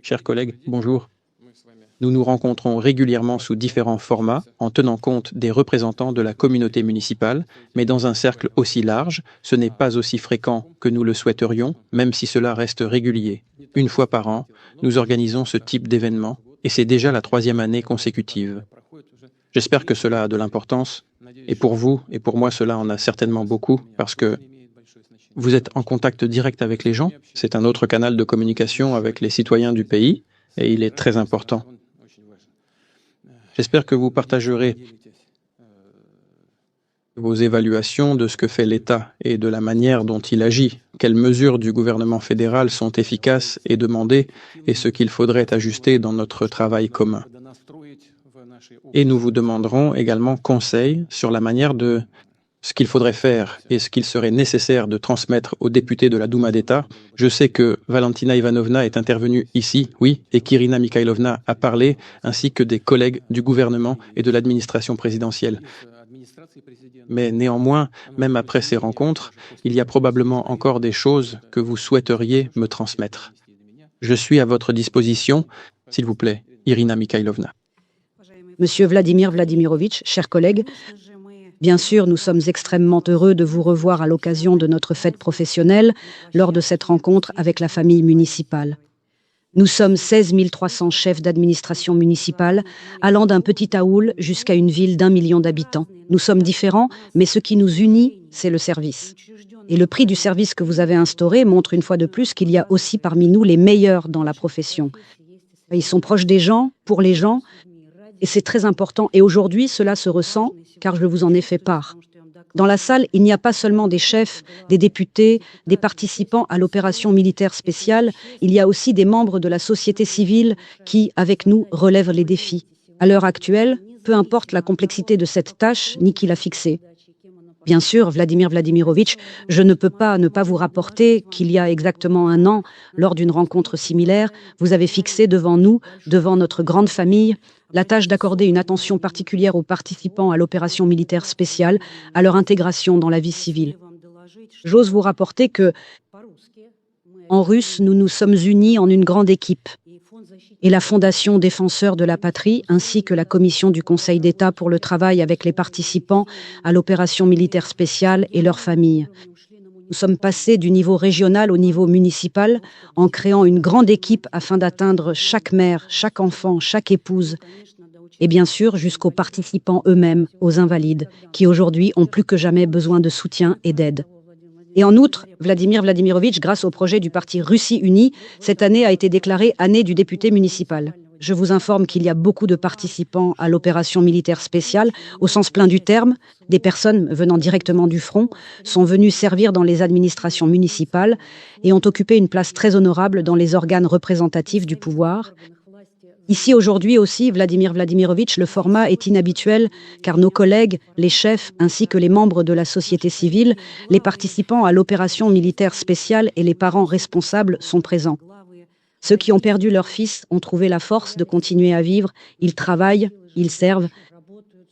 Chers collègues, bonjour. Nous nous rencontrons régulièrement sous différents formats en tenant compte des représentants de la communauté municipale, mais dans un cercle aussi large, ce n'est pas aussi fréquent que nous le souhaiterions, même si cela reste régulier. Une fois par an, nous organisons ce type d'événement et c'est déjà la 3e année consécutive. J'espère que cela a de l'importance et pour vous et pour moi cela en a certainement beaucoup parce que vous êtes en contact direct avec les gens, c'est un autre canal de communication avec les citoyens du pays et il est très important. J'espère que vous partagerez vos évaluations de ce que fait l'État et de la manière dont il agit, quelles mesures du gouvernement fédéral sont efficaces et demandées et ce qu'il faudrait ajuster dans notre travail commun. Et nous vous demanderons également conseil sur la manière de ce qu'il faudrait faire et ce qu'il serait nécessaire de transmettre aux députés de la Douma d'État. Je sais que Valentina Ivanovna est intervenue ici, oui, et qu'Irina Mikhailovna a parlé, ainsi que des collègues du gouvernement et de l'administration présidentielle. Mais néanmoins, même après ces rencontres, il y a probablement encore des choses que vous souhaiteriez me transmettre. Je suis à votre disposition, s'il vous plaît, Irina Mikhailovna. Monsieur Vladimir Vladimirovitch, chers collègues, bien sûr, nous sommes extrêmement heureux de vous revoir à l'occasion de notre fête professionnelle lors de cette rencontre avec la famille municipale. Nous sommes 16 300 chefs d'administration municipale, allant d'un petit Taoul jusqu'à une ville d'1 million d'habitants. Nous sommes différents, mais ce qui nous unit, c'est le service. Et le prix du service que vous avez instauré montre une fois de plus qu'il y a aussi parmi nous les meilleurs dans la profession. Ils sont proches des gens, pour les gens, et c'est très important. Et aujourd'hui, cela se ressent, car je vous en ai fait part. Dans la salle, il n'y a pas seulement des chefs, des députés, des participants à l'opération militaire spéciale, il y a aussi des membres de la société civile qui, avec nous, relèvent les défis. À l'heure actuelle, peu importe la complexité de cette tâche, ni qui l'a fixée. Bien sûr, Vladimir Vladimirovitch, je ne peux pas ne pas vous rapporter qu'il y a exactement 1 an, lors d'une rencontre similaire, vous avez fixé devant nous, devant notre grande famille, la tâche d'accorder une attention particulière aux participants à l'opération militaire spéciale, à leur intégration dans la vie civile. J'ose vous rapporter que, en russe, nous nous sommes unis en une grande équipe. Et la Fondation Défenseurs de la Patrie, ainsi que la Commission du Conseil d'État pour le travail avec les participants à l'opération militaire spéciale et leurs familles. Nous sommes passés du niveau régional au niveau municipal en créant une grande équipe afin d'atteindre chaque mère, chaque enfant, chaque épouse et bien sûr jusqu'aux participants eux-mêmes, aux invalides, qui aujourd'hui ont plus que jamais besoin de soutien et d'aide. Et en outre, Vladimir Vladimirovitch, grâce au projet du parti Russie Unie, cette année a été déclarée année du député municipal. Je vous informe qu'il y a beaucoup de participants à l'opération militaire spéciale, au sens plein du terme. Des personnes venant directement du front sont venues servir dans les administrations municipales et ont occupé une place très honorable dans les organes représentatifs du pouvoir. Ici, aujourd'hui aussi, Vladimir Vladimirovitch, le format est inhabituel car nos collègues, les chefs, ainsi que les membres de la société civile, les participants à l'opération militaire spéciale et les parents responsables sont présents. Ceux qui ont perdu leur fils ont trouvé la force de continuer à vivre, ils travaillent, ils servent.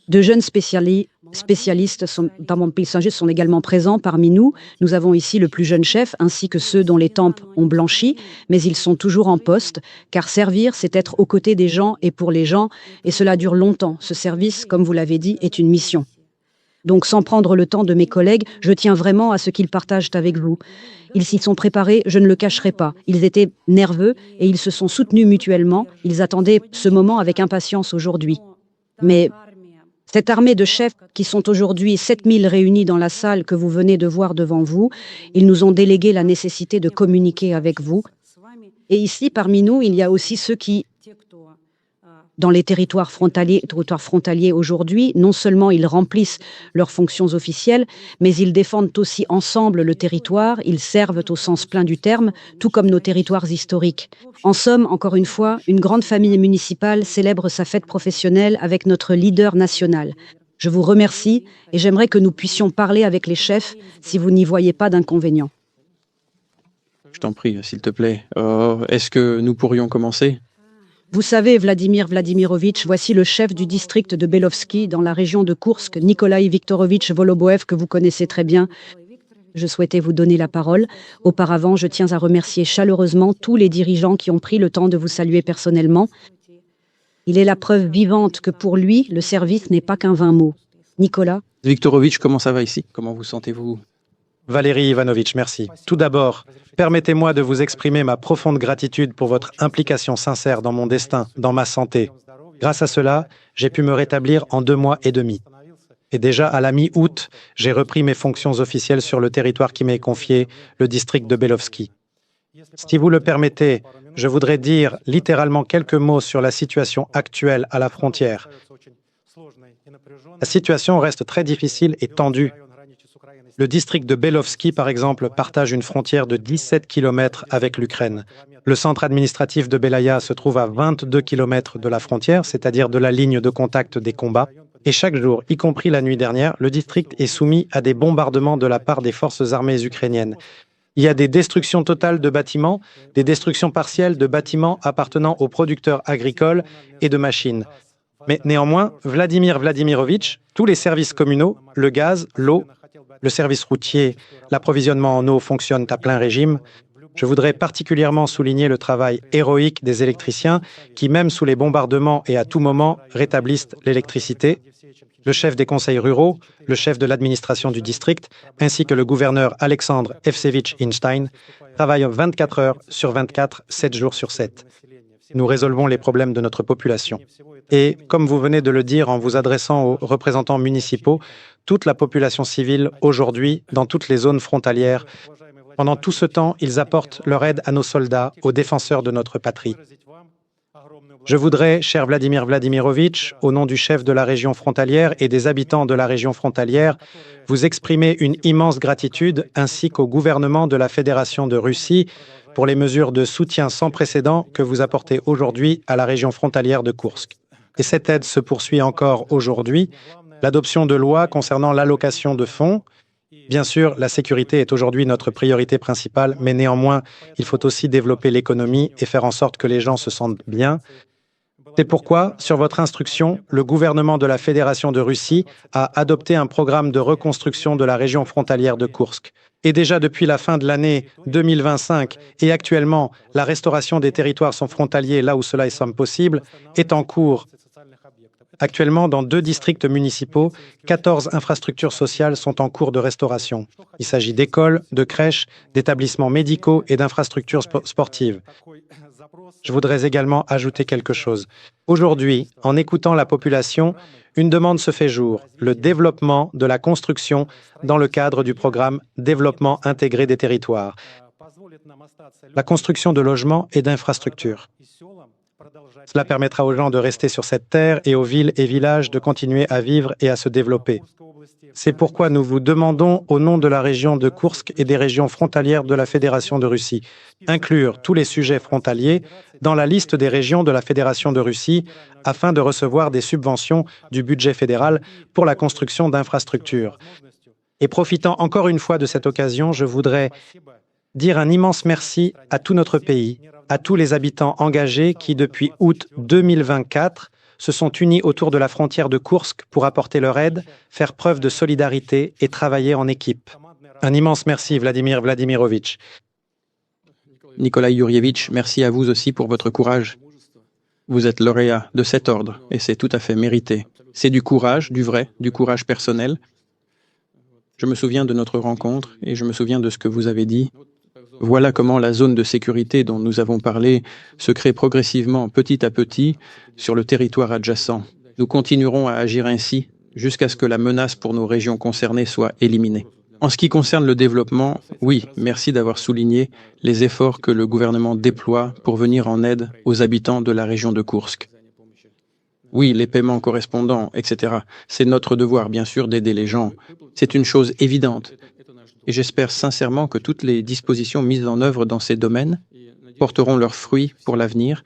De jeunes spécialistes dans mon pays sont également présents parmi nous. Nous avons ici le plus jeune chef, ainsi que ceux dont les tempes ont blanchi, mais ils sont toujours en poste, car servir, c'est être aux côtés des gens et pour les gens, et cela dure longtemps. Ce service, comme vous l'avez dit, est une mission. Donc, sans prendre le temps de mes collègues, je tiens vraiment à ce qu'ils partagent avec vous. Ils s'y sont préparés, je ne le cacherai pas. Ils étaient nerveux et ils se sont soutenus mutuellement. Ils attendaient ce moment avec impatience aujourd'hui. Mais cette armée de chefs qui sont aujourd'hui 7000 réunis dans la salle que vous venez de voir devant vous, ils nous ont délégué la nécessité de communiquer avec vous. Et ici, parmi nous, il y a aussi ceux qui, dans les territoires frontaliers aujourd'hui, non seulement ils remplissent leurs fonctions officielles, mais ils défendent aussi ensemble le territoire, ils servent au sens plein du terme, tout comme nos territoires historiques. En somme, encore une fois, une grande famille municipale célèbre sa fête professionnelle avec notre leader national. Je vous remercie et j'aimerais que nous puissions parler avec les chefs si vous n'y voyez pas d'inconvénient. Je t'en prie, s'il te plaît. Est-ce que nous pourrions commencer ? Vous savez, Vladimir Vladimirovitch, voici le chef du district de Belovski, dans la région de Koursk, Nikolai Viktorovitch Voloboev, que vous connaissez très bien. Je souhaitais vous donner la parole. Auparavant, je tiens à remercier chaleureusement tous les dirigeants qui ont pris le temps de vous saluer personnellement. Il est la preuve vivante que pour lui, le service n'est pas qu'un vain mot. Nicolas? Viktorovitch, comment ça va ici? Comment vous sentez-vous? Valérie Ivanovitch, merci. Tout d'abord, permettez-moi de vous exprimer ma profonde gratitude pour votre implication sincère dans mon destin, dans ma santé. Grâce à cela, j'ai pu me rétablir en 2 mois et demi. Et déjà à la mi-août, j'ai repris mes fonctions officielles sur le territoire qui m'est confié, le district de Belovski. Si vous le permettez, je voudrais dire littéralement quelques mots sur la situation actuelle à la frontière. La situation reste très difficile et tendue. Le district de Belovski, par exemple, partage une frontière de 17 km avec l'Ukraine. Le centre administratif de Belaya se trouve à 22 km de la frontière, c'est-à-dire de la ligne de contact des combats. Et chaque jour, y compris la nuit dernière, le district est soumis à des bombardements de la part des forces armées ukrainiennes. Il y a des destructions totales de bâtiments, des destructions partielles de bâtiments appartenant aux producteurs agricoles et de machines. Mais néanmoins, Vladimir Vladimirovitch, tous les services communaux, le gaz, l'eau, le service routier, l'approvisionnement en eau fonctionnent à plein régime. Je voudrais particulièrement souligner le travail héroïque des électriciens qui, même sous les bombardements et à tout moment, rétablissent l'électricité. Le chef des conseils ruraux, le chef de l'administration du district, ainsi que le gouverneur Alexandre Evsevitch Einstein, travaillent 24 heures sur 24, 7 jours sur 7. Nous résolvons les problèmes de notre population. Et, comme vous venez de le dire en vous adressant aux représentants municipaux, toute la population civile, aujourd'hui, dans toutes les zones frontalières, pendant tout ce temps, ils apportent leur aide à nos soldats, aux défenseurs de notre patrie. Je voudrais, cher Vladimir Vladimirovitch, au nom du chef de la région frontalière et des habitants de la région frontalière, vous exprimer une immense gratitude ainsi qu'au gouvernement de la Fédération de Russie pour les mesures de soutien sans précédent que vous apportez aujourd'hui à la région frontalière de Koursk. Et cette aide se poursuit encore aujourd'hui. L'adoption de lois concernant l'allocation de fonds. Bien sûr, la sécurité est aujourd'hui notre priorité principale, mais néanmoins, il faut aussi développer l'économie et faire en sorte que les gens se sentent bien. C'est pourquoi, sur votre instruction, le gouvernement de la Fédération de Russie a adopté un programme de reconstruction de la région frontalière de Koursk. Et déjà depuis la fin de l'année 2025 et actuellement, la restauration des territoires sans frontaliers là où cela est possible est en cours. Actuellement, dans 2 districts municipaux, 14 infrastructures sociales sont en cours de restauration. Il s'agit d'écoles, de crèches, d'établissements médicaux et d'infrastructures sportives. Je voudrais également ajouter quelque chose. Aujourd'hui, en écoutant la population, une demande se fait jour, le développement de la construction dans le cadre du programme Développement intégré des territoires. La construction de logements et d'infrastructures. Cela permettra aux gens de rester sur cette terre et aux villes et villages de continuer à vivre et à se développer. C'est pourquoi nous vous demandons, au nom de la région de Koursk et des régions frontalières de la Fédération de Russie, inclure tous les sujets frontaliers dans la liste des régions de la Fédération de Russie afin de recevoir des subventions du budget fédéral pour la construction d'infrastructures. Et profitant encore une fois de cette occasion, je voudrais dire un immense merci à tout notre pays, à tous les habitants engagés qui, depuis août 2024, se sont unis autour de la frontière de Koursk pour apporter leur aide, faire preuve de solidarité et travailler en équipe. Un immense merci, Vladimir Vladimirovitch. Nikolai Yurievitch, merci à vous aussi pour votre courage. Vous êtes lauréat de cet ordre et c'est tout à fait mérité. C'est du courage, du vrai, du courage personnel. Je me souviens de notre rencontre et je me souviens de ce que vous avez dit. Voilà comment la zone de sécurité dont nous avons parlé se crée progressivement, petit à petit, sur le territoire adjacent. Nous continuerons à agir ainsi jusqu'à ce que la menace pour nos régions concernées soit éliminée. En ce qui concerne le développement, oui, merci d'avoir souligné les efforts que le gouvernement déploie pour venir en aide aux habitants de la région de Koursk. Oui, les paiements correspondants, etc. C'est notre devoir, bien sûr, d'aider les gens. C'est une chose évidente. Et j'espère sincèrement que toutes les dispositions mises en œuvre dans ces domaines porteront leurs fruits pour l'avenir,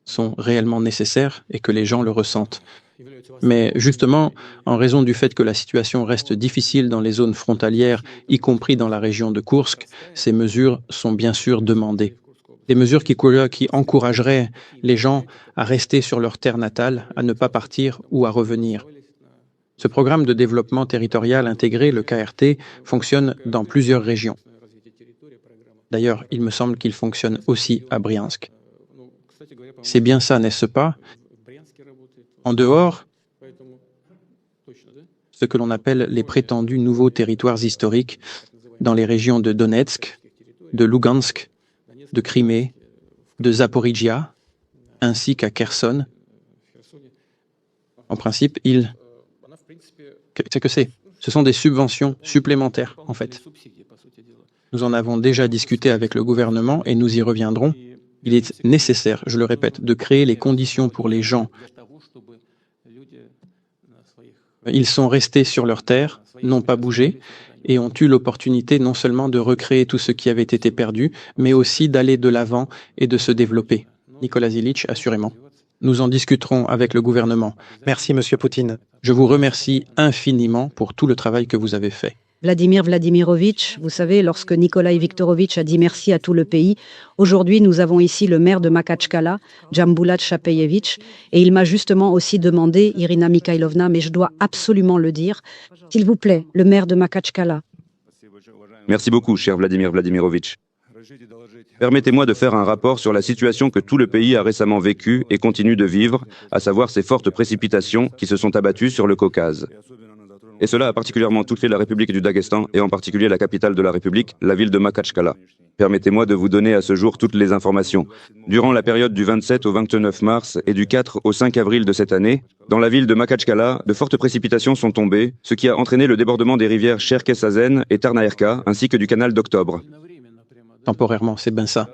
sont réellement nécessaires et que les gens le ressentent. Mais justement, en raison du fait que la situation reste difficile dans les zones frontalières, y compris dans la région de Koursk, ces mesures sont bien sûr demandées. Des mesures qui encourageraient les gens à rester sur leur terre natale, à ne pas partir ou à revenir. Ce programme de développement territorial intégré, le KRT, fonctionne dans plusieurs régions. D'ailleurs, il me semble qu'il fonctionne aussi à Briansk. C'est bien ça, n'est-ce pas? En dehors, ce que l'on appelle les prétendus nouveaux territoires historiques dans les régions de Donetsk, de Lugansk, de Crimée, de Zaporijia, ainsi qu'à Kherson. En principe, ce sont des subventions supplémentaires, en fait. Nous en avons déjà discuté avec le gouvernement et nous y reviendrons. Il est nécessaire, je le répète, de créer les conditions pour les gens. Ils sont restés sur leur terre, n'ont pas bougé, et ont eu l'opportunité non seulement de recréer tout ce qui avait été perdu, mais aussi d'aller de l'avant et de se développer. Nicolas Ilitch, assurément. Nous en discuterons avec le gouvernement. Merci, Monsieur Poutine. Je vous remercie infiniment pour tout le travail que vous avez fait. Vladimir Vladimirovitch, vous savez, lorsque Nikolaï Viktorovitch a dit merci à tout le pays, aujourd'hui nous avons ici le maire de Makhatchkala, Djambulat Chapeyevitch, et il m'a justement aussi demandé, Irina Mikhailovna, mais je dois absolument le dire, s'il vous plaît, le maire de Makhatchkala. Merci beaucoup, cher Vladimir Vladimirovitch. Permettez-moi de faire un rapport sur la situation que tout le pays a récemment vécue et continue de vivre, à savoir ces fortes précipitations qui se sont abattues sur le Caucase. Et cela a particulièrement touché la République du Daghestan et en particulier la capitale de la République, la ville de Makhatchkala. Permettez-moi de vous donner à ce jour toutes les informations. Durant la période du 27 au 29 mars et du 4 au 5 avril de cette année, dans la ville de Makhatchkala, de fortes précipitations sont tombées, ce qui a entraîné le débordement des rivières Cherkessazen et Tarnaerka, ainsi que du canal d'Octobre. Temporairement, c'est bien ça.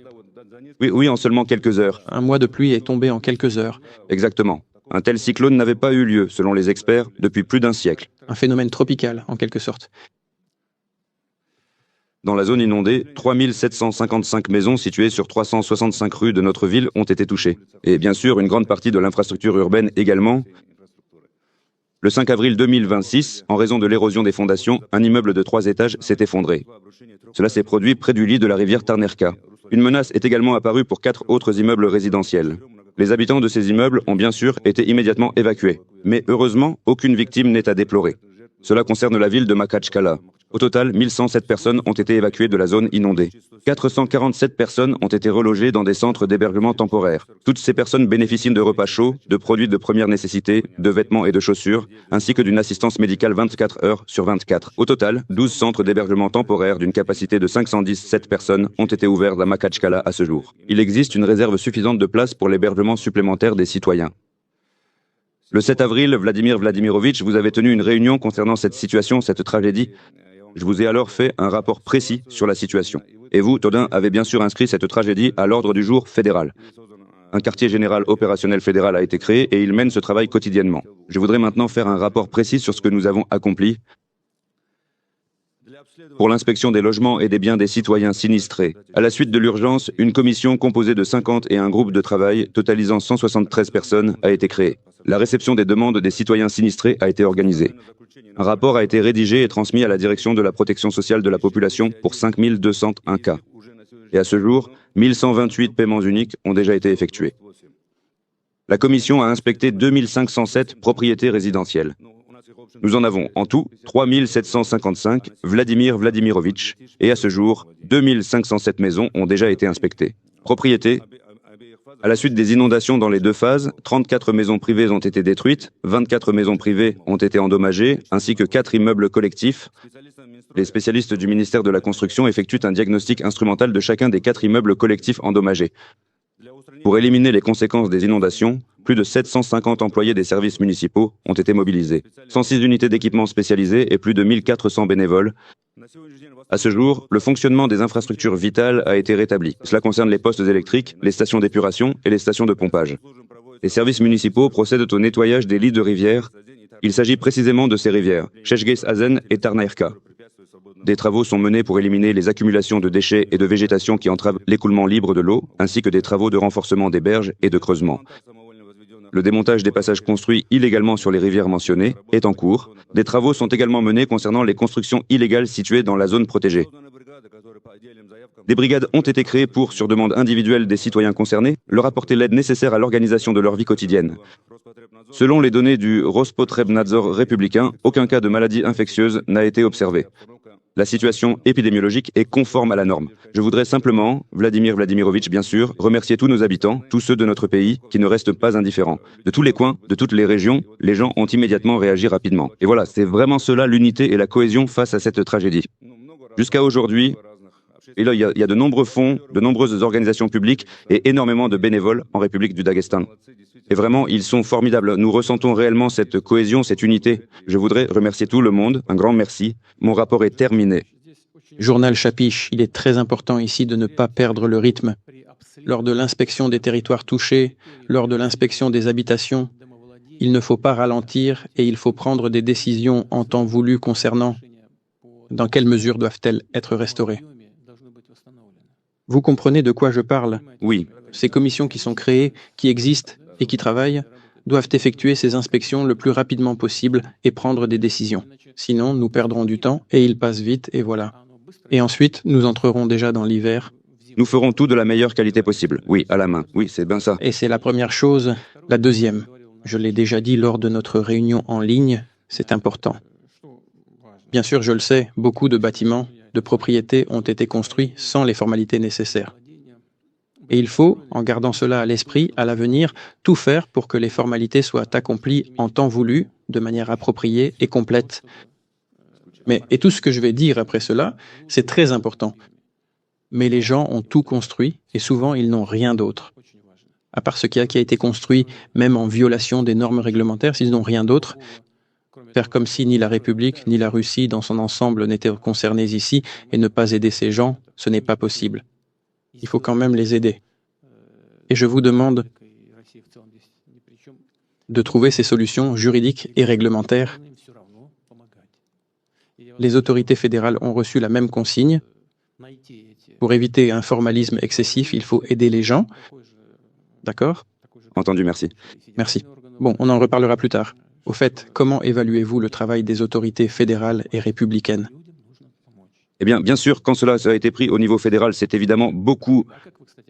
Oui, en seulement quelques heures. Un mois de pluie est tombé en quelques heures. Exactement. Un tel cyclone n'avait pas eu lieu, selon les experts, depuis plus d'un siècle. Un phénomène tropical, en quelque sorte. Dans la zone inondée, 3755 maisons situées sur 365 rues de notre ville ont été touchées. Et bien sûr, une grande partie de l'infrastructure urbaine également. Le 5 avril 2026, en raison de l'érosion des fondations, un immeuble de 3 étages s'est effondré. Cela s'est produit près du lit de la rivière Tarnerka. Une menace est également apparue pour 4 autres immeubles résidentiels. Les habitants de ces immeubles ont bien sûr été immédiatement évacués. Mais heureusement, aucune victime n'est à déplorer. Cela concerne la ville de Makhatchkala. Au total, 1107 personnes ont été évacuées de la zone inondée. 447 personnes ont été relogées dans des centres d'hébergement temporaires. Toutes ces personnes bénéficient de repas chauds, de produits de première nécessité, de vêtements et de chaussures, ainsi que d'une assistance médicale 24 heures sur 24. Au total, 12 centres d'hébergement temporaires d'une capacité de 517 personnes ont été ouverts à Makhatchkala à ce jour. Il existe une réserve suffisante de places pour l'hébergement supplémentaire des citoyens. Le 7 avril, Vladimir Vladimirovitch, vous avez tenu une réunion concernant cette situation, cette tragédie. Je vous ai alors fait un rapport précis sur la situation. Et vous, Todin, avez bien sûr inscrit cette tragédie à l'ordre du jour fédéral. Un quartier général opérationnel fédéral a été créé et il mène ce travail quotidiennement. Je voudrais maintenant faire un rapport précis sur ce que nous avons accompli pour l'inspection des logements et des biens des citoyens sinistrés. À la suite de l'urgence, une commission composée de 50 et un groupe de travail totalisant 173 personnes a été créée. La réception des demandes des citoyens sinistrés a été organisée. Un rapport a été rédigé et transmis à la direction de la protection sociale de la population pour 5201 cas. Et à ce jour, 1128 paiements uniques ont déjà été effectués. La commission a inspecté 2507 propriétés résidentielles. Nous en avons en tout 3755 Vladimir Vladimirovitch et à ce jour, 2507 maisons ont déjà été inspectées. Propriétés. À la suite des inondations dans les 2 phases, 34 maisons privées ont été détruites, 24 maisons privées ont été endommagées, ainsi que 4 immeubles collectifs. Les spécialistes du ministère de la Construction effectuent un diagnostic instrumental de chacun des 4 immeubles collectifs endommagés. Pour éliminer les conséquences des inondations, plus de 750 employés des services municipaux ont été mobilisés, 106 unités d'équipement spécialisées et plus de 1400 bénévoles. À ce jour, le fonctionnement des infrastructures vitales a été rétabli. Cela concerne les postes électriques, les stations d'épuration et les stations de pompage. Les services municipaux procèdent au nettoyage des lits de rivières. Il s'agit précisément de ces rivières, Cherkessazen et Tarnaerka. Des travaux sont menés pour éliminer les accumulations de déchets et de végétation qui entravent l'écoulement libre de l'eau, ainsi que des travaux de renforcement des berges et de creusement. Le démontage des passages construits illégalement sur les rivières mentionnées est en cours. Des travaux sont également menés concernant les constructions illégales situées dans la zone protégée. Des brigades ont été créées pour, sur demande individuelle des citoyens concernés, leur apporter l'aide nécessaire à l'organisation de leur vie quotidienne. Selon les données du Rospotrebnadzor républicain, aucun cas de maladie infectieuse n'a été observé. La situation épidémiologique est conforme à la norme. Je voudrais simplement, Vladimir Vladimirovitch bien sûr, remercier tous nos habitants, tous ceux de notre pays, qui ne restent pas indifférents. De tous les coins, de toutes les régions, les gens ont immédiatement réagi rapidement. Et voilà, c'est vraiment cela l'unité et la cohésion face à cette tragédie. Jusqu'à aujourd'hui, il y a de nombreux fonds, de nombreuses organisations publiques et énormément de bénévoles en République du Daghestan. Et vraiment, ils sont formidables. Nous ressentons réellement cette cohésion, cette unité. Je voudrais remercier tout le monde. Un grand merci. Mon rapport est terminé. Journal Chapiche, il est très important ici de ne pas perdre le rythme. Lors de l'inspection des territoires touchés, lors de l'inspection des habitations, il ne faut pas ralentir et il faut prendre des décisions en temps voulu concernant dans quelles mesures doivent-elles être restaurées. Vous comprenez de quoi je parle? Oui. Ces commissions qui sont créées, qui existent et qui travaillent, doivent effectuer ces inspections le plus rapidement possible et prendre des décisions. Sinon, nous perdrons du temps et il passe vite et voilà. Et ensuite, nous entrerons déjà dans l'hiver. Nous ferons tout de la meilleure qualité possible. Oui, à la main. Oui, c'est bien ça. Et c'est la première chose. La deuxième, je l'ai déjà dit lors de notre réunion en ligne, c'est important. Bien sûr, je le sais, beaucoup de bâtiments, de propriétés ont été construits sans les formalités nécessaires. Et il faut, en gardant cela à l'esprit, à l'avenir, tout faire pour que les formalités soient accomplies en temps voulu, de manière appropriée et complète. Et tout ce que je vais dire après cela, c'est très important. Mais les gens ont tout construit et souvent ils n'ont rien d'autre. À part ce qui a été construit, même en violation des normes réglementaires, s'ils n'ont rien d'autre, faire comme si ni la République ni la Russie dans son ensemble n'étaient concernés ici et ne pas aider ces gens, ce n'est pas possible. Il faut quand même les aider. Et je vous demande de trouver ces solutions juridiques et réglementaires. Les autorités fédérales ont reçu la même consigne. Pour éviter un formalisme excessif, il faut aider les gens. D'accord? Entendu, merci. Merci. Bon, on en reparlera plus tard. Au fait, comment évaluez-vous le travail des autorités fédérales et républicaines? Eh bien, bien sûr, quand cela a été pris au niveau fédéral, c'est évidemment beaucoup.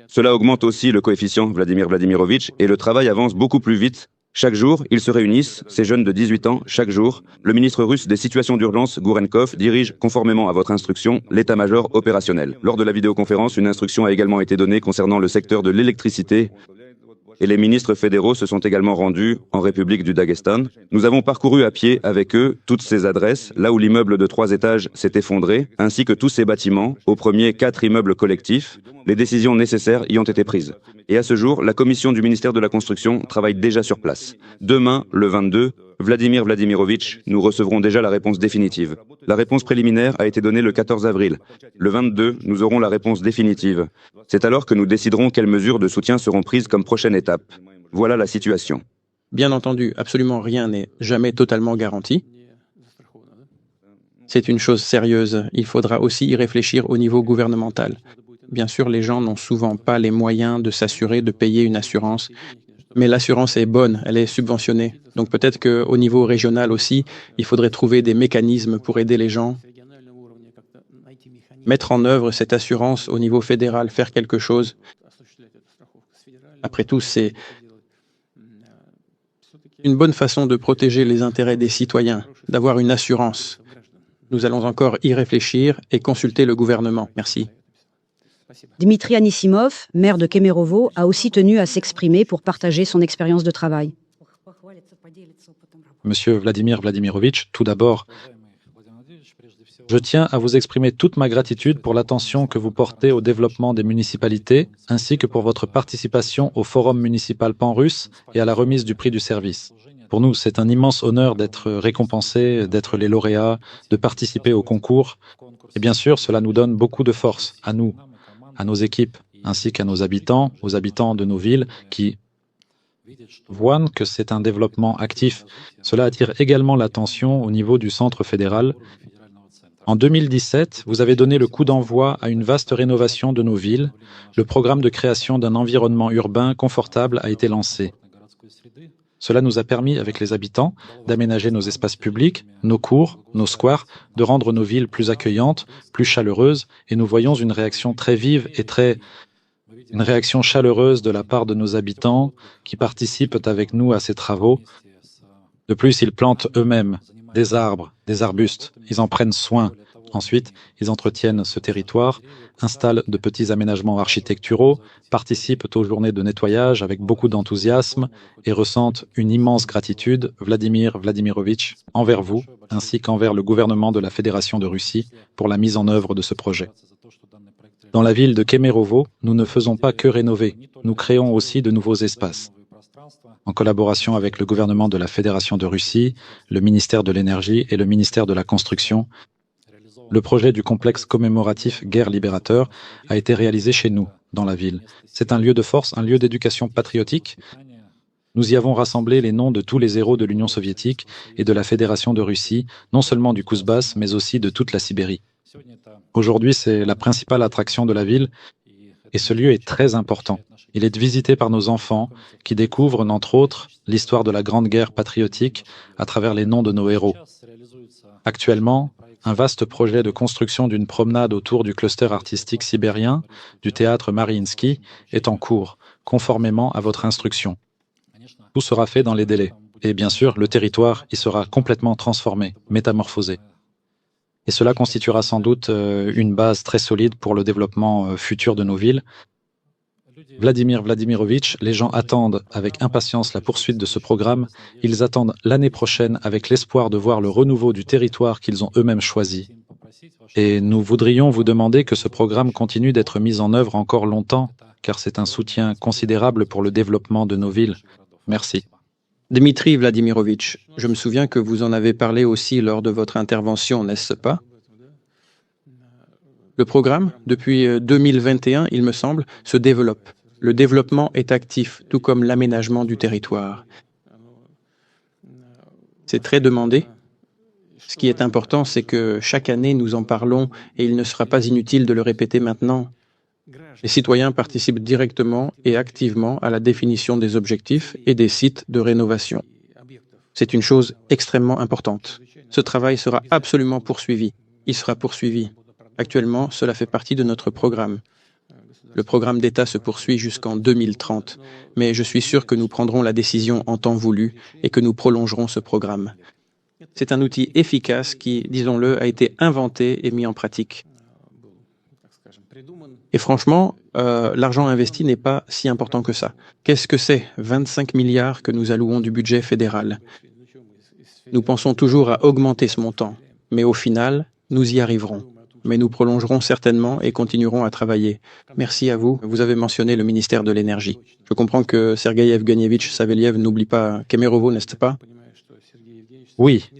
Cela augmente aussi le coefficient Vladimir Vladimirovitch et le travail avance beaucoup plus vite. Chaque jour, ils se réunissent, ces jeunes de 18 ans, chaque jour. Le ministre russe des situations d'urgence, Gourenkov, dirige, conformément à votre instruction, l'état-major opérationnel. Lors de la vidéoconférence, une instruction a également été donnée concernant le secteur de l'électricité. Et les ministres fédéraux se sont également rendus en République du Daghestan. Nous avons parcouru à pied avec eux toutes ces adresses, là où l'immeuble de 3 étages s'est effondré, ainsi que tous ces bâtiments, au premier 4 immeubles collectifs. Les décisions nécessaires y ont été prises. Et à ce jour, la commission du ministère de la Construction travaille déjà sur place. Demain, le 22, Vladimir Vladimirovitch, nous recevrons déjà la réponse définitive. La réponse préliminaire a été donnée le 14 avril. Le 22, nous aurons la réponse définitive. C'est alors que nous déciderons quelles mesures de soutien seront prises comme prochaine étape. Voilà la situation. Bien entendu, absolument rien n'est jamais totalement garanti. C'est une chose sérieuse. Il faudra aussi y réfléchir au niveau gouvernemental. Bien sûr, les gens n'ont souvent pas les moyens de s'assurer de payer une assurance. Mais l'assurance est bonne, elle est subventionnée. Donc peut-être qu'au niveau régional aussi, il faudrait trouver des mécanismes pour aider les gens. Mettre en œuvre cette assurance au niveau fédéral, faire quelque chose. Après tout, c'est une bonne façon de protéger les intérêts des citoyens, d'avoir une assurance. Nous allons encore y réfléchir et consulter le gouvernement. Merci. Dmitri Anisimov, maire de Kemerovo, a aussi tenu à s'exprimer pour partager son expérience de travail. Monsieur Vladimir Vladimirovitch, tout d'abord, je tiens à vous exprimer toute ma gratitude pour l'attention que vous portez au développement des municipalités, ainsi que pour votre participation au Forum municipal pan-russe et à la remise du prix du service. Pour nous, c'est un immense honneur d'être récompensés, d'être les lauréats, de participer au concours. Et bien sûr, cela nous donne beaucoup de force, à nous, à nos équipes, ainsi qu'à nos habitants, aux habitants de nos villes qui voient que c'est un développement actif. Cela attire également l'attention au niveau du centre fédéral. En 2017, vous avez donné le coup d'envoi à une vaste rénovation de nos villes. Le programme de création d'un environnement urbain confortable a été lancé. Cela nous a permis, avec les habitants, d'aménager nos espaces publics, nos cours, nos squares, de rendre nos villes plus accueillantes, plus chaleureuses, et nous voyons une réaction très vive et très Une réaction chaleureuse de la part de nos habitants qui participent avec nous à ces travaux. De plus, ils plantent eux-mêmes des arbres, des arbustes, ils en prennent soin. Ensuite, ils entretiennent ce territoire, installent de petits aménagements architecturaux, participent aux journées de nettoyage avec beaucoup d'enthousiasme et ressentent une immense gratitude, Vladimir Vladimirovitch, envers vous, ainsi qu'envers le gouvernement de la Fédération de Russie pour la mise en œuvre de ce projet. Dans la ville de Kemerovo, nous ne faisons pas que rénover, nous créons aussi de nouveaux espaces. En collaboration avec le gouvernement de la Fédération de Russie, le ministère de l'Énergie et le ministère de la Construction, le projet du complexe commémoratif Guerre Libérateur a été réalisé chez nous, dans la ville. C'est un lieu de force, un lieu d'éducation patriotique. Nous y avons rassemblé les noms de tous les héros de l'Union soviétique et de la Fédération de Russie, non seulement du Kouzbas, mais aussi de toute la Sibérie. Aujourd'hui, c'est la principale attraction de la ville et ce lieu est très important. Il est visité par nos enfants qui découvrent, entre autres, l'histoire de la Grande Guerre patriotique à travers les noms de nos héros. Actuellement, un vaste projet de construction d'une promenade autour du cluster artistique sibérien du théâtre Mariinsky est en cours, conformément à votre instruction. Tout sera fait dans les délais. Et bien sûr, le territoire y sera complètement transformé, métamorphosé. Et cela constituera sans doute une base très solide pour le développement futur de nos villes. Vladimir Vladimirovitch, les gens attendent avec impatience la poursuite de ce programme. Ils attendent l'année prochaine avec l'espoir de voir le renouveau du territoire qu'ils ont eux-mêmes choisi. Et nous voudrions vous demander que ce programme continue d'être mis en œuvre encore longtemps, car c'est un soutien considérable pour le développement de nos villes. Merci. Dmitri Vladimirovitch, je me souviens que vous en avez parlé aussi lors de votre intervention, n'est-ce pas? Le programme, depuis 2021, il me semble, se développe. Le développement est actif, tout comme l'aménagement du territoire. C'est très demandé. Ce qui est important, c'est que chaque année, nous en parlons et il ne sera pas inutile de le répéter maintenant. Les citoyens participent directement et activement à la définition des objectifs et des sites de rénovation. C'est une chose extrêmement importante. Ce travail sera absolument poursuivi. Il sera poursuivi. Actuellement, cela fait partie de notre programme. Le programme d'État se poursuit jusqu'en 2030, mais je suis sûr que nous prendrons la décision en temps voulu et que nous prolongerons ce programme. C'est un outil efficace qui, disons-le, a été inventé et mis en pratique. Et franchement, l'argent investi n'est pas si important que ça. Qu'est-ce que c'est 25 milliards que nous allouons du budget fédéral? Nous pensons toujours à augmenter ce montant, mais au final, nous y arriverons. Mais nous prolongerons certainement et continuerons à travailler. Merci à vous. Vous avez mentionné le ministère de l'Énergie. Je comprends que Sergueï Evguenievitch Saveliev n'oublie pas Kemerovo, n'est-ce pas? Oui,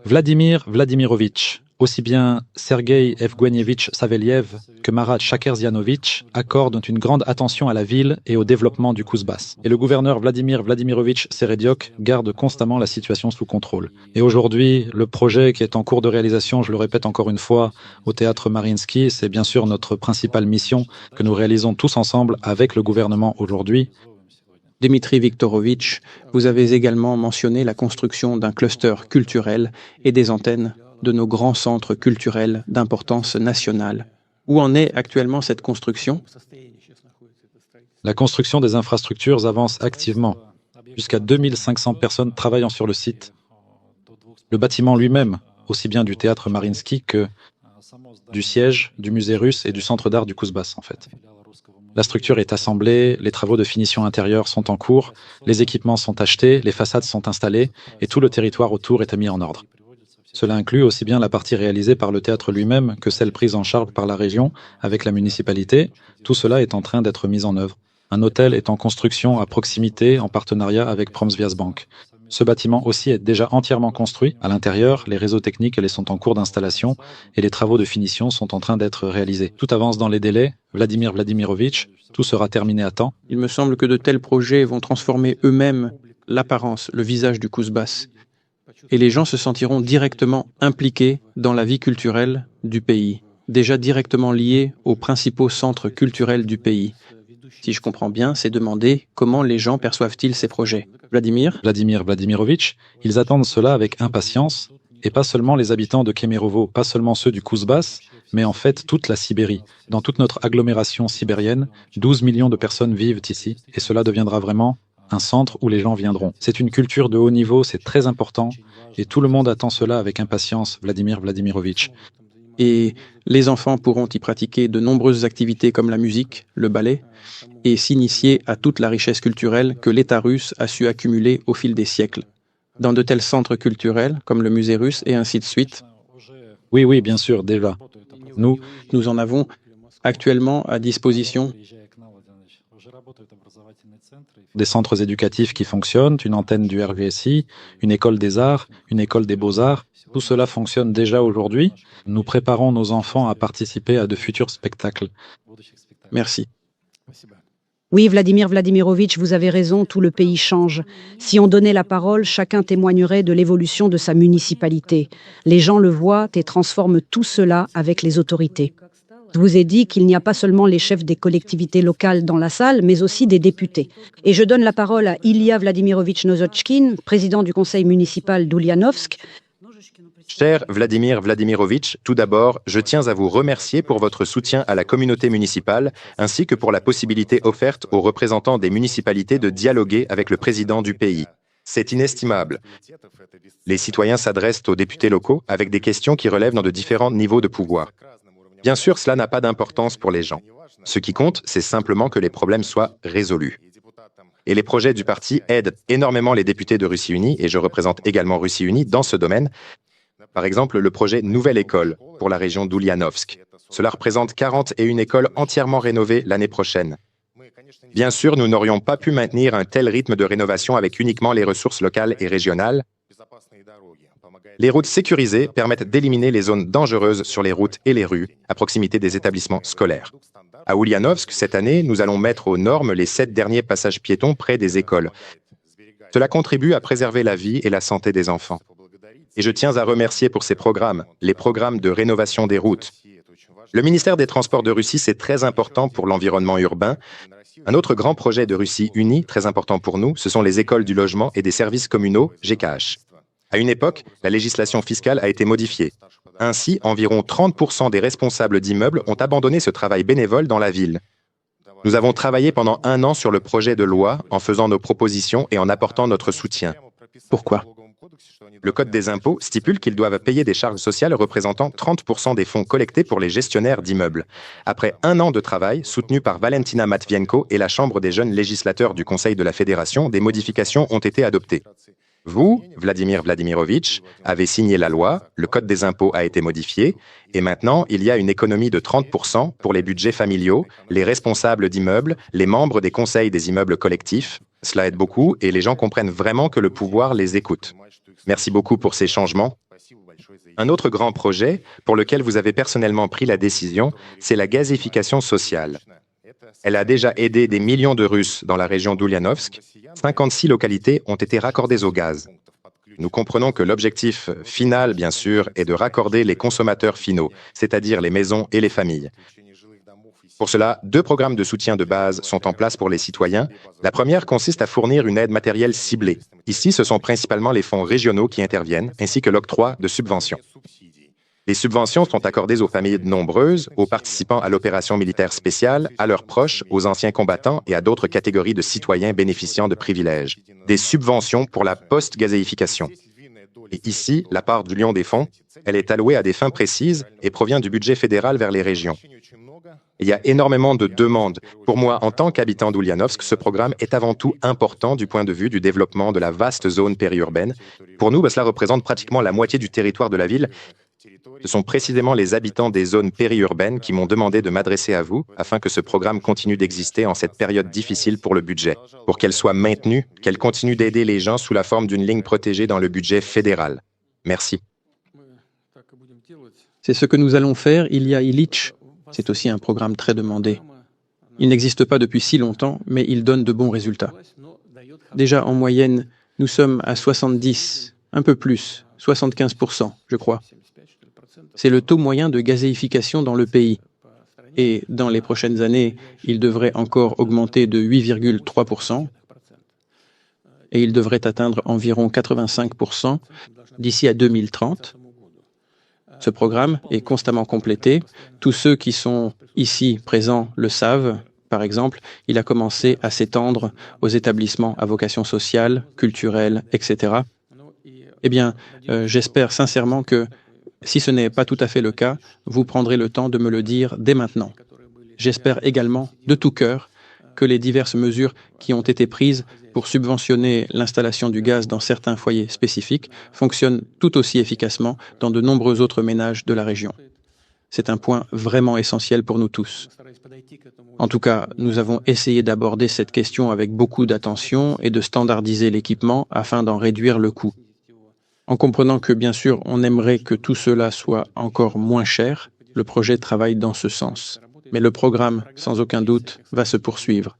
Vladimir Vladimirovitch, aussi bien Sergueï Evguenievitch Saveliev que Marat Shakerzianovitch accordent une grande attention à la ville et au développement du Kouzbas. Et le gouverneur Vladimir Vladimirovitch Serediok garde constamment la situation sous contrôle. Et aujourd'hui, le projet qui est en cours de réalisation, je le répète encore une fois, au théâtre Mariinsky, c'est bien sûr notre principale mission que nous réalisons tous ensemble avec le gouvernement aujourd'hui. Dmitri Viktorovitch, vous avez également mentionné la construction d'un cluster culturel et des antennes de nos grands centres culturels d'importance nationale. Où en est actuellement cette construction? La construction des infrastructures avance activement. Jusqu'à 2500 personnes travaillant sur le site. Le bâtiment lui-même, aussi bien du théâtre Mariinsky que du siège, du musée russe et du centre d'art du Kouzbas, en fait. La structure est assemblée, les travaux de finition intérieure sont en cours, les équipements sont achetés, les façades sont installées et tout le territoire autour est mis en ordre. Cela inclut aussi bien la partie réalisée par le théâtre lui-même que celle prise en charge par la région avec la municipalité. Tout cela est en train d'être mis en œuvre. Un hôtel est en construction à proximité en partenariat avec Promsviasbank. Ce bâtiment aussi est déjà entièrement construit. À l'intérieur, les réseaux techniques sont en cours d'installation et les travaux de finition sont en train d'être réalisés. Tout avance dans les délais. Vladimir Vladimirovitch, tout sera terminé à temps. Il me semble que de tels projets vont transformer eux-mêmes l'apparence, le visage du Kouzbas. Et les gens se sentiront directement impliqués dans la vie culturelle du pays, déjà directement liés aux principaux centres culturels du pays. Si je comprends bien, c'est demander comment les gens perçoivent-ils ces projets. Vladimir Vladimirovitch, ils attendent cela avec impatience. Et pas seulement les habitants de Kemerovo, pas seulement ceux du Kouzbas, mais en fait toute la Sibérie. Dans toute notre agglomération sibérienne, 12 millions de personnes vivent ici, et cela deviendra vraiment un centre où les gens viendront. C'est une culture de haut niveau, c'est très important, et tout le monde attend cela avec impatience, Vladimir Vladimirovitch. Et les enfants pourront y pratiquer de nombreuses activités comme la musique, le ballet, et s'initier à toute la richesse culturelle que l'État russe a su accumuler au fil des siècles, dans de tels centres culturels comme le musée russe et ainsi de suite. Oui, bien sûr, déjà. Nous en avons actuellement à disposition des centres éducatifs qui fonctionnent, une antenne du RVSI, une école des arts, une école des beaux-arts. Tout cela fonctionne déjà aujourd'hui. Nous préparons nos enfants à participer à de futurs spectacles. Merci. Oui, Vladimir Vladimirovitch, vous avez raison, tout le pays change. Si on donnait la parole, chacun témoignerait de l'évolution de sa municipalité. Les gens le voient et transforment tout cela avec les autorités. Je vous ai dit qu'il n'y a pas seulement les chefs des collectivités locales dans la salle, mais aussi des députés. Et je donne la parole à Ilya Vladimirovitch Nozochkin, président du conseil municipal d'Ulyanovsk. Cher Vladimir Vladimirovitch, tout d'abord, je tiens à vous remercier pour votre soutien à la communauté municipale, ainsi que pour la possibilité offerte aux représentants des municipalités de dialoguer avec le président du pays. C'est inestimable. Les citoyens s'adressent aux députés locaux avec des questions qui relèvent dans de différents niveaux de pouvoir. Bien sûr, cela n'a pas d'importance pour les gens. Ce qui compte, c'est simplement que les problèmes soient résolus. Et les projets du parti aident énormément les députés de Russie Unie, et je représente également Russie Unie dans ce domaine. Par exemple, le projet Nouvelle École pour la région d'Ulyanovsk. Cela représente 41 écoles entièrement rénovées l'année prochaine. Bien sûr, nous n'aurions pas pu maintenir un tel rythme de rénovation avec uniquement les ressources locales et régionales. Les routes sécurisées permettent d'éliminer les zones dangereuses sur les routes et les rues, à proximité des établissements scolaires. À Ulyanovsk, cette année, nous allons mettre aux normes les 7 derniers passages piétons près des écoles. Cela contribue à préserver la vie et la santé des enfants. Et je tiens à remercier pour ces programmes, les programmes de rénovation des routes. Le ministère des Transports de Russie, c'est très important pour l'environnement urbain. Un autre grand projet de Russie Unie, très important pour nous, ce sont les écoles du logement et des services communaux, GKH. À une époque, la législation fiscale a été modifiée. Ainsi, environ 30% des responsables d'immeubles ont abandonné ce travail bénévole dans la ville. Nous avons travaillé pendant 1 an sur le projet de loi en faisant nos propositions et en apportant notre soutien. Pourquoi ? Le Code des impôts stipule qu'ils doivent payer des charges sociales représentant 30% des fonds collectés pour les gestionnaires d'immeubles. Après 1 an de travail, soutenu par Valentina Matvienko et la Chambre des jeunes législateurs du Conseil de la Fédération, des modifications ont été adoptées. Vous, Vladimir Vladimirovitch, avez signé la loi, le Code des impôts a été modifié, et maintenant, il y a une économie de 30% pour les budgets familiaux, les responsables d'immeubles, les membres des conseils des immeubles collectifs. Cela aide beaucoup et les gens comprennent vraiment que le pouvoir les écoute. Merci beaucoup pour ces changements. Un autre grand projet, pour lequel vous avez personnellement pris la décision, c'est la gazification sociale. Elle a déjà aidé des millions de Russes dans la région d'Ulyanovsk. 56 localités ont été raccordées au gaz. Nous comprenons que l'objectif final, bien sûr, est de raccorder les consommateurs finaux, c'est-à-dire les maisons et les familles. Pour cela, 2 programmes de soutien de base sont en place pour les citoyens. La première consiste à fournir une aide matérielle ciblée. Ici, ce sont principalement les fonds régionaux qui interviennent, ainsi que l'octroi de subventions. Les subventions sont accordées aux familles nombreuses, aux participants à l'opération militaire spéciale, à leurs proches, aux anciens combattants et à d'autres catégories de citoyens bénéficiant de privilèges. Des subventions pour la post-gazéification. Et ici, la part du lion des fonds, elle est allouée à des fins précises et provient du budget fédéral vers les régions. Il y a énormément de demandes. Pour moi, en tant qu'habitant d'Ulyanovsk, ce programme est avant tout important du point de vue du développement de la vaste zone périurbaine. Pour nous, cela représente pratiquement la moitié du territoire de la ville. Ce sont précisément les habitants des zones périurbaines qui m'ont demandé de m'adresser à vous afin que ce programme continue d'exister en cette période difficile pour le budget, pour qu'elle soit maintenue, qu'elle continue d'aider les gens sous la forme d'une ligne protégée dans le budget fédéral. Merci. C'est ce que nous allons faire, Ilya Ilitch. C'est aussi un programme très demandé. Il n'existe pas depuis si longtemps, mais il donne de bons résultats. Déjà, en moyenne, nous sommes à 70, un peu plus, 75%, je crois. C'est le taux moyen de gazéification dans le pays. Et dans les prochaines années, il devrait encore augmenter de 8,3%. et il devrait atteindre environ 85% d'ici à 2030. Ce programme est constamment complété. Tous ceux qui sont ici présents le savent. Par exemple, il a commencé à s'étendre aux établissements à vocation sociale, culturelle, etc. Eh bien, j'espère sincèrement que, si ce n'est pas tout à fait le cas, vous prendrez le temps de me le dire dès maintenant. J'espère également, de tout cœur, que les diverses mesures qui ont été prises pour subventionner l'installation du gaz dans certains foyers spécifiques fonctionnent tout aussi efficacement dans de nombreux autres ménages de la région. C'est un point vraiment essentiel pour nous tous. En tout cas, nous avons essayé d'aborder cette question avec beaucoup d'attention et de standardiser l'équipement afin d'en réduire le coût. En comprenant que, bien sûr, on aimerait que tout cela soit encore moins cher, le projet travaille dans ce sens. Mais le programme, sans aucun doute, va se poursuivre.